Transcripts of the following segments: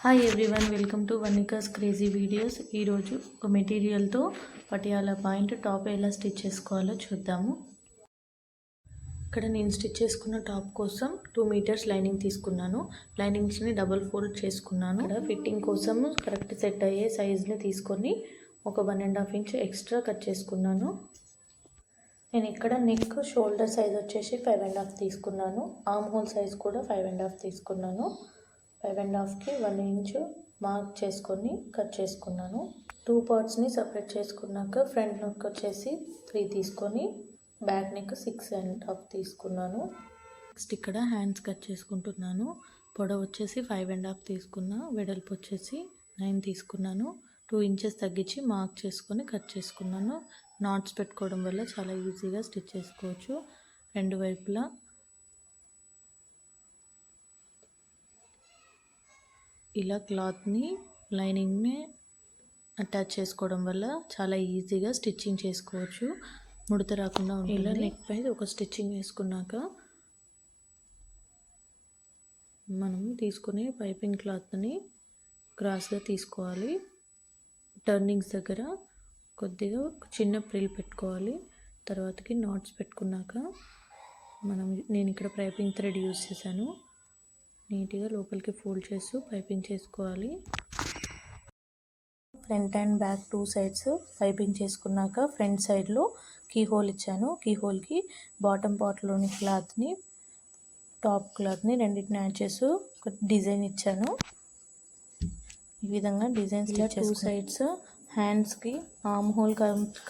Hi everyone, welcome to Vanika's crazy videos. ఈరోజు ఒక మెటీరియల్తో పటియాలా పాయింట్ టాప్ ఎలా స్టిచ్ చేసుకోవాలో చూద్దాము. ఇక్కడ నేను స్టిచ్ చేసుకున్న టాప్ కోసం 2 మీటర్స్ లైనింగ్ తీసుకున్నాను. లైనింగ్స్ని డబుల్ ఫోల్డ్ చేసుకున్నాను. ఇక్కడ ఫిట్టింగ్ కోసం కరెక్ట్ సెట్ అయ్యే సైజ్ని తీసుకొని ఒక 1.5 ఇంచ్ ఎక్స్ట్రా కట్ చేసుకున్నాను. నేను ఇక్కడ నెక్ షోల్డర్ సైజ్ వచ్చేసి 5.5 తీసుకున్నాను. ఆర్మ్ హోల్ సైజ్ కూడా 5.5 తీసుకున్నాను. 5.5కి 1 ఇంచు మార్క్ చేసుకొని కట్ చేసుకున్నాను. 2 పార్ట్స్ని సపరేట్ చేసుకున్నాక ఫ్రంట్ నెక్ వచ్చేసి 3 తీసుకొని బ్యాక్ నెక్ 6.5 తీసుకున్నాను. నెక్స్ట్ ఇక్కడ హ్యాండ్స్ కట్ చేసుకుంటున్నాను. పొడవు వచ్చేసి 5.5 తీసుకున్నా, వెడల్పు వచ్చేసి 9 తీసుకున్నాను. 2 ఇంచెస్ తగ్గించి మార్క్ చేసుకొని కట్ చేసుకున్నాను. నాట్స్ పెట్టుకోవడం వల్ల చాలా ఈజీగా స్టిచ్ చేసుకోవచ్చు. రెండు వైపులా ఇలా క్లాత్ని లైనింగ్ని అటాచ్ చేసుకోవడం వల్ల చాలా ఈజీగా స్టిచ్చింగ్ చేసుకోవచ్చు. ముడత రాకుండా ఉంటుంది. ఇలా నెక్ పై ఒక స్టిచ్చింగ్ వేసుకున్నాక మనం తీసుకునే పైపింగ్ క్లాత్ని క్రాస్గా తీసుకోవాలి. టర్నింగ్స్ దగ్గర కొద్దిగా చిన్న ప్రిల్ పెట్టుకోవాలి. తర్వాతకి నాట్స్ పెట్టుకున్నాక నేను ఇక్కడ పైపింగ్ థ్రెడ్ యూజ్ చేశాను. నీట్గా లోపలికి ఫోల్డ్ చేస్తూ పైపింగ్ చేసుకోవాలి. Front and back 2 sides piping చేసుకున్నాక ఫ్రంట్ సైడ్లో కీ హోల్ ఇచ్చాను. కీ హోల్కి బాటమ్ పార్ట్లోని క్లాత్ని టాప్ క్లాత్ని రెండింటిని యాడ్ చేస్తూ ఒక డిజైన్ ఇచ్చాను. ఈ విధంగా డిజైన్స్ ఇలా 2 సైడ్స్ హ్యాండ్స్కి ఆర్మ్ హోల్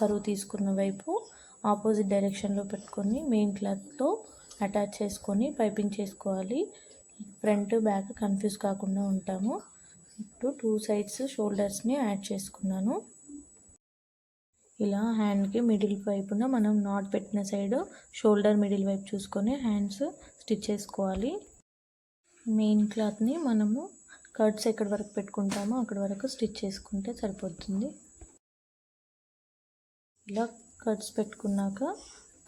కరువు తీసుకున్న వైపు ఆపోజిట్ డైరెక్షన్లో పెట్టుకొని మెయిన్ క్లాత్తో అటాచ్ చేసుకొని పైపింగ్ చేసుకోవాలి. ఫ్రంట్ బ్యాక్ కన్ఫ్యూజ్ కాకుండా ఉంటాము. ఇప్పుడు 2 సైడ్స్ షోల్డర్స్ని యాడ్ చేసుకున్నాను. ఇలా హ్యాండ్కి మిడిల్ వైపున మనం నాట్ పెట్టిన సైడ్ షోల్డర్ మిడిల్ వైపు చూసుకొని హ్యాండ్స్ స్టిచ్ చేసుకోవాలి. మెయిన్ క్లాత్ని మనము కట్స్ ఎక్కడి వరకు పెట్టుకుంటామో అక్కడి వరకు స్టిచ్ చేసుకుంటే సరిపోతుంది. ఇలా కట్స్ పెట్టుకున్నాక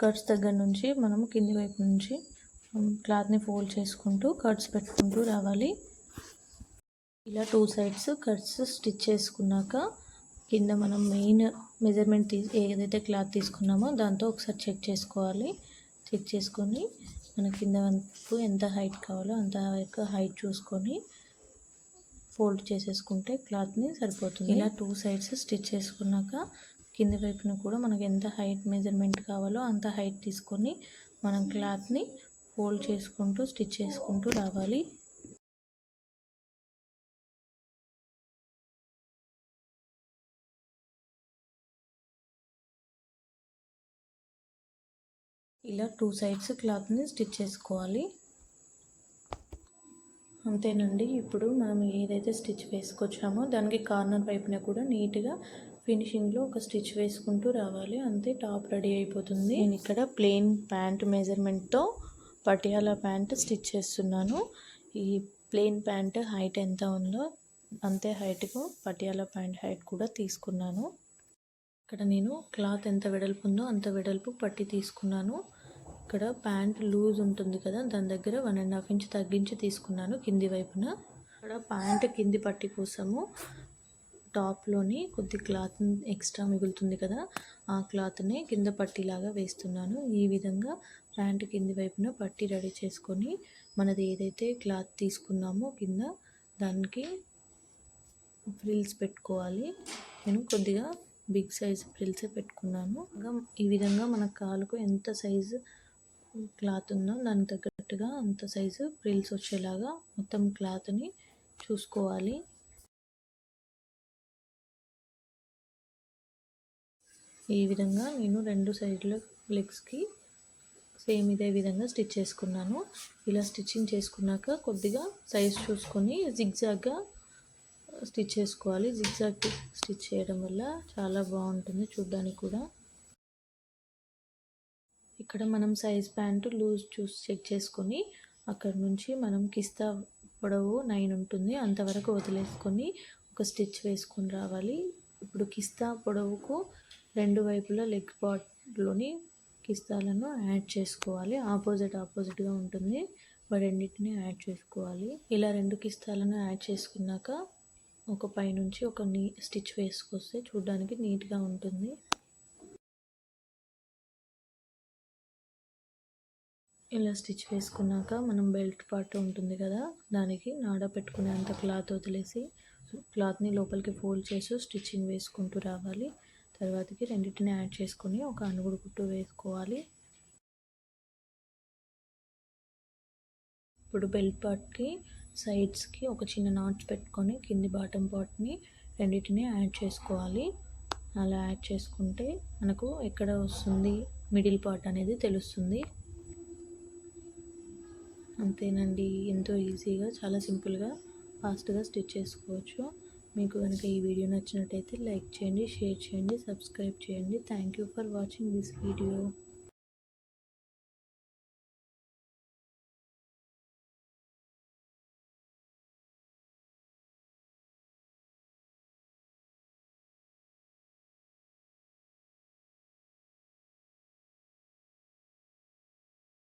కట్స్ దగ్గర నుంచి మనము కింది వైపు నుంచి క్లాత్ని ఫోల్డ్ చేసుకుంటూ కట్స్ పెట్టుకుంటూ రావాలి. ఇలా 2 సైడ్స్ కట్స్ స్టిచ్ చేసుకున్నాక కింద మనం మెయిన్ మెజర్మెంట్ ఏదైతే క్లాత్ తీసుకున్నామో దాంతో ఒకసారి చెక్ చేసుకోవాలి. చెక్ చేసుకొని మన కింద వైపు ఎంత హైట్ కావాలో అంత హైట్ చూసుకొని ఫోల్డ్ చేసేసుకుంటే క్లాత్ని సరిపోతుంది. ఇలా 2 సైడ్స్ స్టిచ్ చేసుకున్నాక కింది వైపున కూడా మనకు ఎంత హైట్ మెజర్మెంట్ కావాలో అంత హైట్ తీసుకొని మనం క్లాత్ని ఫోల్డ్ చేసుకుంటూ స్టిచ్ చేసుకుంటూ రావాలి. ఇలా 2 సైడ్స్ క్లాత్ని స్టిచ్ చేసుకోవాలి. అంతేనండి. ఇప్పుడు మనం ఏదైతే స్టిచ్ వేసుకొచ్చామో దానికి కార్నర్ వైపున కూడా నీట్గా ఫినిషింగ్లో ఒక స్టిచ్ వేసుకుంటూ రావాలి. అంతే, టాప్ రెడీ అయిపోతుంది. నేను ఇక్కడ ప్లెయిన్ ప్యాంట్ మెజర్మెంట్తో పటియాలా ప్యాంట్ స్టిచ్ చేస్తున్నాను. ఈ ప్లెయిన్ ప్యాంట్ హైట్ ఎంత ఉందో అంతే హైట్కు పటియాలా ప్యాంట్ హైట్ కూడా తీసుకున్నాను. ఇక్కడ నేను క్లాత్ ఎంత వెడల్పు ఉందో అంత వెడల్పు పట్టి తీసుకున్నాను. ఇక్కడ ప్యాంట్ లూజ్ ఉంటుంది కదా, దాని దగ్గర 1.5 ఇంచ్ తగ్గించి తీసుకున్నాను కింది వైపున. ఇక్కడ ప్యాంట్ కింది పట్టి కోసము టాప్లోని కొద్ది క్లాత్ ఎక్స్ట్రా మిగులుతుంది కదా, ఆ క్లాత్ని కింద పట్టీలాగా వేస్తున్నాను. ఈ విధంగా ప్యాంట్ కింది వైపున పట్టీ రెడీ చేసుకొని మనది ఏదైతే క్లాత్ తీసుకున్నామో కింద దానికి ఫ్రిల్స్ పెట్టుకోవాలి. నేను కొద్దిగా బిగ్ సైజ్ ఫ్రిల్సే పెట్టుకున్నాను. ఈ విధంగా మన కాలుకు ఎంత సైజు క్లాత్ ఉందో దానికి తగ్గట్టుగా అంత సైజు ఫ్రిల్స్ వచ్చేలాగా మొత్తం క్లాత్ని చూసుకోవాలి. ఈ విధంగా నేను 2 సైడ్ల లెగ్స్కి సేమ్ ఇదే విధంగా స్టిచ్ చేసుకున్నాను. ఇలా స్టిచ్చింగ్ చేసుకున్నాక కొద్దిగా సైజ్ చూసుకొని జిగ్జాగ్గా స్టిచ్ చేసుకోవాలి. జిగ్జాగ్ స్టిచ్ చేయడం వల్ల చాలా బాగుంటుంది చూడడానికి కూడా. ఇక్కడ మనం సైజ్ ప్యాంటు లూజ్ చూసి చెక్ చేసుకొని అక్కడ నుంచి మనం కిస్తా పొడవు 9 ఉంటుంది, అంతవరకు వదిలేసుకొని ఒక స్టిచ్ వేసుకొని రావాలి. ఇప్పుడు కిస్తా పొడవుకు 2 వైపులా లెగ్ పార్ట్లోని కిస్తాలను యాడ్ చేసుకోవాలి. ఆపోజిట్గా ఉంటుంది. రెండింటిని యాడ్ చేసుకోవాలి. ఇలా 2 కిస్తాలను యాడ్ చేసుకున్నాక ఒక పైనుంచి ఒక స్టిచ్ వేసుకొస్తే చూడడానికి నీట్గా ఉంటుంది. ఇలా స్టిచ్ వేసుకున్నాక మనం బెల్ట్ పార్ట్ ఉంటుంది కదా, దానికి నాడ పెట్టుకునేంత క్లాత్ వదిలేసి క్లాత్ని లోపలికి ఫోల్డ్ చేసి స్టిచ్చింగ్ వేసుకుంటూ రావాలి. తర్వాతకి రెండింటిని యాడ్ చేసుకొని ఒక అనుగుడు కుట్టు వేసుకోవాలి. ఇప్పుడు బెల్ట్ పార్ట్కి సైడ్స్కి ఒక చిన్న నాట్స్ పెట్టుకొని కింది బాటమ్ పార్ట్ని రెండింటిని యాడ్ చేసుకోవాలి. అలా యాడ్ చేసుకుంటే మనకు ఎక్కడ వస్తుంది మిడిల్ పార్ట్ అనేది తెలుస్తుంది. అంతేనండి, ఎంతో ఈజీగా చాలా సింపుల్గా ఫాస్ట్గా స్టిచ్ చేసుకోవచ్చు. మీకు కనుక ఈ వీడియో నచ్చినట్టయితే లైక్ చేయండి, షేర్ చేయండి, సబ్స్క్రైబ్ చేయండి. Thank you for watching this video.